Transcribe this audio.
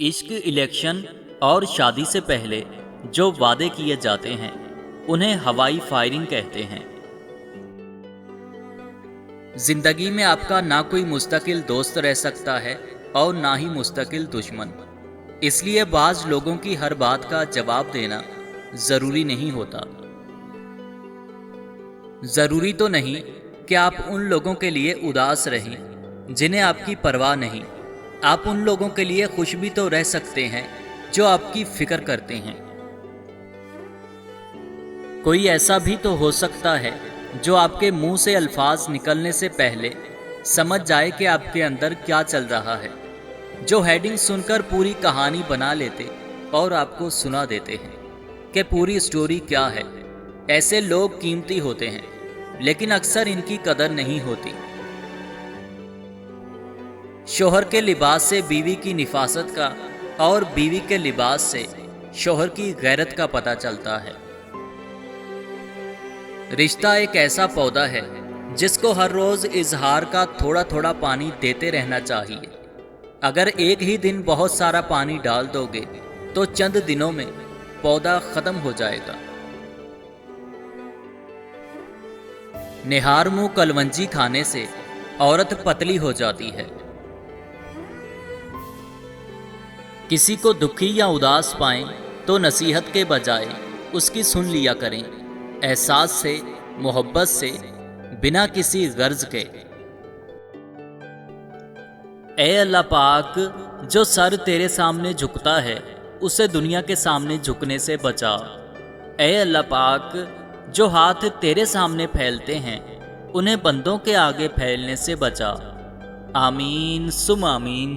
عشق، الیکشن اور شادی سے پہلے جو وعدے کیے جاتے ہیں انہیں ہوائی فائرنگ کہتے ہیں۔ زندگی میں آپ کا نہ کوئی مستقل دوست رہ سکتا ہے اور نہ ہی مستقل دشمن، اس لیے بعض لوگوں کی ہر بات کا جواب دینا ضروری نہیں ہوتا۔ ضروری تو نہیں کہ آپ ان لوگوں کے لیے اداس رہیں جنہیں آپ کی پرواہ نہیں، آپ ان لوگوں کے لیے خوش بھی تو رہ سکتے ہیں جو آپ کی فکر کرتے ہیں۔ کوئی ایسا بھی تو ہو سکتا ہے جو آپ کے منہ سے الفاظ نکلنے سے پہلے سمجھ جائے کہ آپ کے اندر کیا چل رہا ہے، جو ہیڈنگ سن کر پوری کہانی بنا لیتے اور آپ کو سنا دیتے ہیں کہ پوری سٹوری کیا ہے۔ ایسے لوگ قیمتی ہوتے ہیں لیکن اکثر ان کی قدر نہیں ہوتی۔ شوہر کے لباس سے بیوی کی نفاست کا اور بیوی کے لباس سے شوہر کی غیرت کا پتہ چلتا ہے۔ رشتہ ایک ایسا پودا ہے جس کو ہر روز اظہار کا تھوڑا تھوڑا پانی دیتے رہنا چاہیے۔ اگر ایک ہی دن بہت سارا پانی ڈال دو گے تو چند دنوں میں پودا ختم ہو جائے گا۔ نہار منہ کلونجی کھانے سے عورت پتلی ہو جاتی ہے۔ کسی کو دکھی یا اداس پائیں تو نصیحت کے بجائے اس کی سن لیا کریں، احساس سے، محبت سے، بنا کسی غرض کے۔ اے اللہ پاک، جو سر تیرے سامنے جھکتا ہے اسے دنیا کے سامنے جھکنے سے بچا۔ اے اللہ پاک، جو ہاتھ تیرے سامنے پھیلتے ہیں انہیں بندوں کے آگے پھیلنے سے بچا۔ آمین ثم آمین۔